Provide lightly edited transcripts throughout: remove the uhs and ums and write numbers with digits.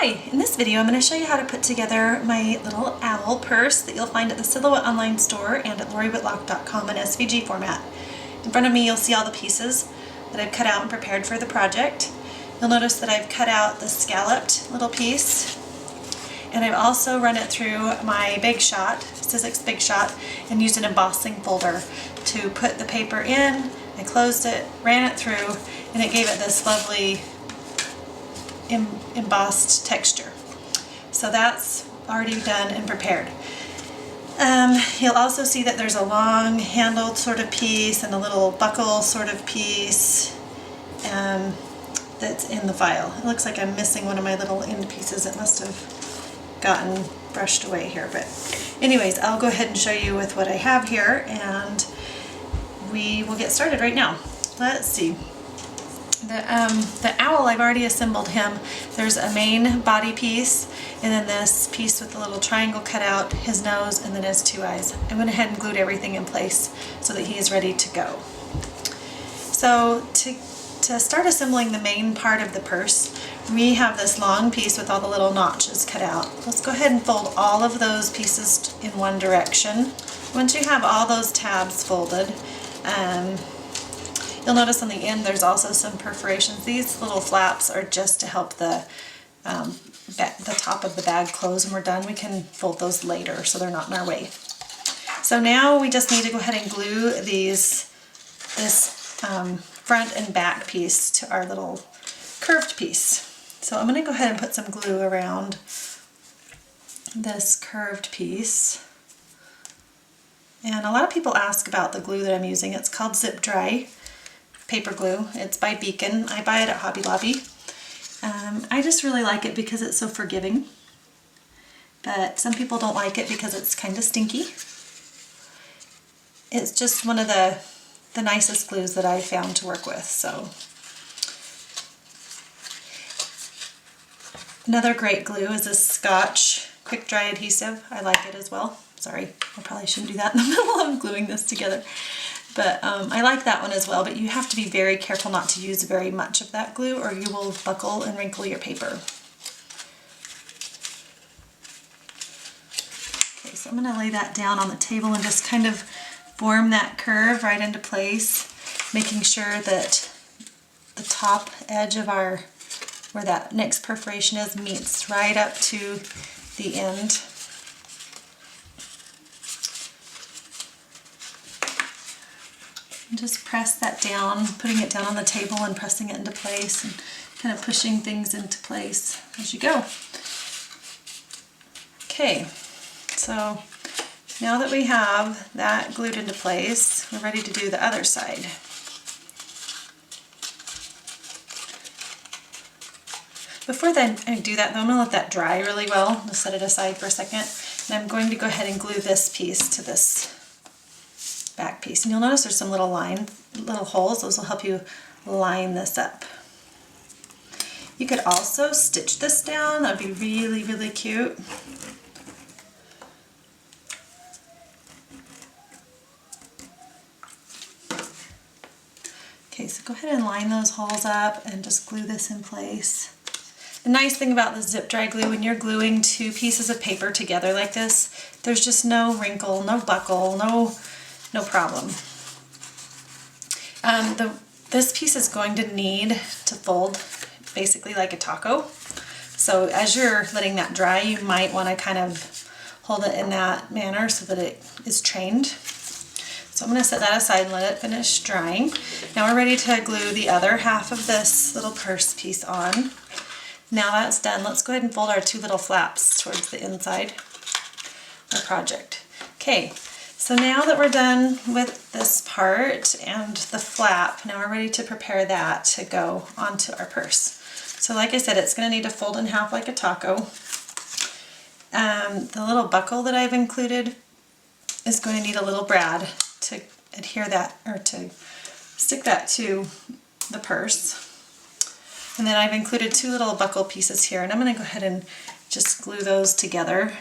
Hi, in this video I'm going to show you how to put together my little owl purse that you'll find at the Silhouette online store and at loriwhitlock.com in SVG format. In front of me you'll see all the pieces that I've cut out and prepared for the project. You'll notice that I've cut out the scalloped little piece, and I've also run it through my Big Shot, Sizzix Big Shot, and used an embossing folder to put the paper in. I closed it, ran it through, and it gave it this lovely embossed texture. So that's already done and prepared. You'll also see that there's a long handled sort of piece and a little buckle sort of piece that's in the file. It looks like I'm missing one of my little end pieces. It must have gotten brushed away here, but anyways, I'll go ahead and show you with what I have here, and we will get started right now. Let's see. The owl, I've already assembled him. There's a main body piece, and then this piece with the little triangle cut out, his nose, and then his two eyes. I went ahead and glued everything in place so that he is ready to go. So to start assembling the main part of the purse, we have this long piece with all the little notches cut out. Let's go ahead and fold all of those pieces in one direction. Once you have all those tabs folded, you'll notice on the end there's also some perforations. These little flaps are just to help the top of the bag close when we're done. We can fold those later so they're not in our way. So now we just need to go ahead and glue this front and back piece to our little curved piece. So I'm going to go ahead and put some glue around this curved piece. And a lot of people ask about the glue that I'm using. It's called Zip Dry paper glue. It's by Beacon. I buy it at Hobby Lobby. I just really like it because it's so forgiving, but some people don't like it because it's kind of stinky. It's just one of the nicest glues that I've found to work with. So another great glue is this Scotch quick dry adhesive. I like it as well. Sorry, I probably shouldn't do that in the middle of gluing this together. But I like that one as well, but you have to be very careful not to use very much of that glue or you will buckle and wrinkle your paper. Okay, so I'm going to lay that down on the table and just kind of form that curve right into place, making sure that the top edge of where that next perforation is, meets right up to the end. And just press that down, putting it down on the table and pressing it into place and kind of pushing things into place as you go. Okay, so now that we have that glued into place, we're ready to do the other side. Before then I do that though, I'm going to let that dry really well. Just set it aside for a second. And I'm going to go ahead and glue this piece to this back piece. And you'll notice there's some little holes. Those will help you line this up. You could also stitch this down. That'd be really, really cute. Okay, so go ahead and line those holes up and just glue this in place. The nice thing about the zip dry glue, when you're gluing two pieces of paper together like this, there's just no wrinkle, no buckle, no problem. This piece is going to need to fold basically like a taco. So as you're letting that dry, you might want to kind of hold it in that manner so that it is trained. So I'm going to set that aside and let it finish drying. Now we're ready to glue the other half of this little purse piece on. Now that's done, let's go ahead and fold our two little flaps towards the inside of our project. Okay, so now that we're done with this part and the flap, now we're ready to prepare that to go onto our purse. So like I said, it's going to need to fold in half like a taco. The little buckle that I've included is going to need a little brad to adhere that, or to stick that to the purse. And then I've included two little buckle pieces here, and I'm going to go ahead and just glue those together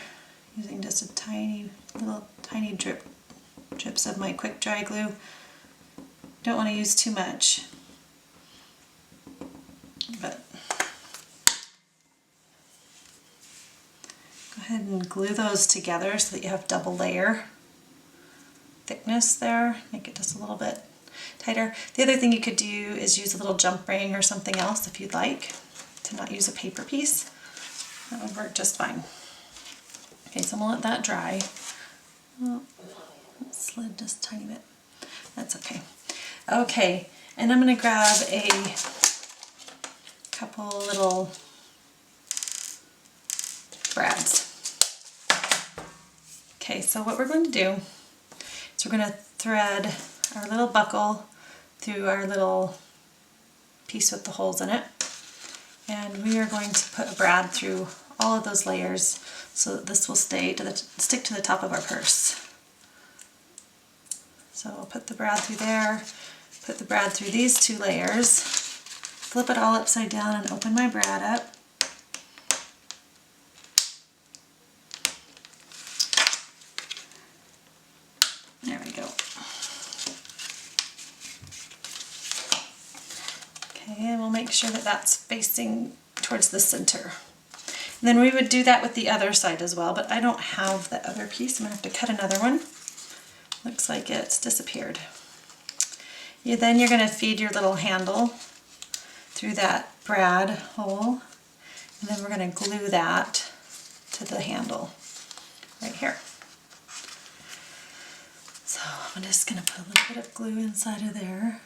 using just a tiny drips of my quick dry glue. Don't want to use too much, but ahead and glue those together so that you have double layer thickness there. Make it just a little bit tighter. The other thing you could do is use a little jump ring or something else if you'd like, to not use a paper piece. That would work just fine. Okay, so I'm gonna let that dry. Oh, it slid just a tiny bit. That's okay. Okay, and I'm gonna grab a couple little brads. Okay, so what we're going to do is we're going to thread our little buckle through our little piece with the holes in it, and we are going to put a brad through all of those layers so that this will stick to the top of our purse. So I'll put the brad through there, put the brad through these two layers, flip it all upside down and open my brad up. There we go. Okay, and we'll make sure that that's facing towards the center. And then we would do that with the other side as well, but I don't have the other piece. I'm gonna have to cut another one. Looks like it's disappeared. Then you're gonna feed your little handle through that brad hole, and then we're gonna glue that to the handle right here. So I'm just gonna put a little bit of glue inside of there.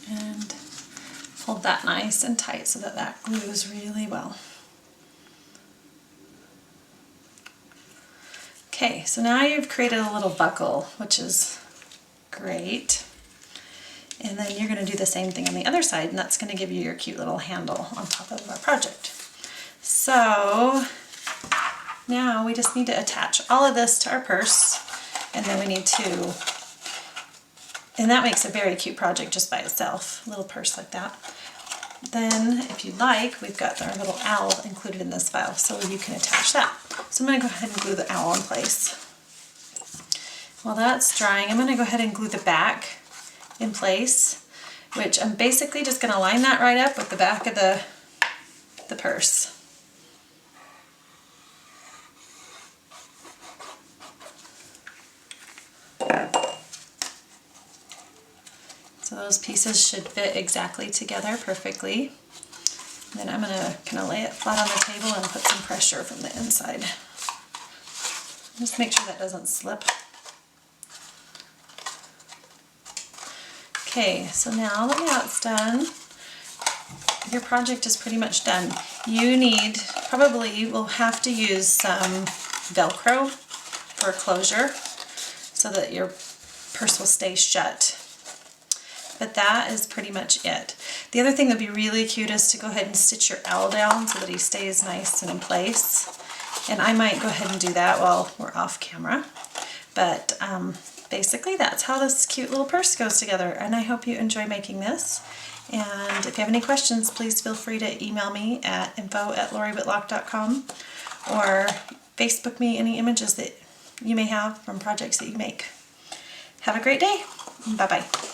And hold that nice and tight so that that glues really well. Okay, so now you've created a little buckle, which is great. And then you're going to do the same thing on the other side, and that's going to give you your cute little handle on top of our project. So now we just need to attach all of this to our purse, and then we need to, and that makes a very cute project just by itself, a little purse like that. Then, if you'd like, we've got our little owl included in this file, so you can attach that. So I'm going to go ahead and glue the owl in place. While that's drying, I'm going to go ahead and glue the back in place, which I'm basically just going to line that right up with the back of the purse. So those pieces should fit exactly together perfectly. And then I'm going to kind of lay it flat on the table and put some pressure from the inside. Just make sure that doesn't slip. Okay, so now that that's done, your project is pretty much done. You probably will have to use some Velcro for closure so that your purse will stay shut. But that is pretty much it. The other thing that would be really cute is to go ahead and stitch your owl down so that he stays nice and in place. And I might go ahead and do that while we're off camera. But basically that's how this cute little purse goes together. And I hope you enjoy making this. And if you have any questions, please feel free to email me at info@loriwhitlock.com or Facebook me any images that you may have from projects that you make. Have a great day. Bye-bye.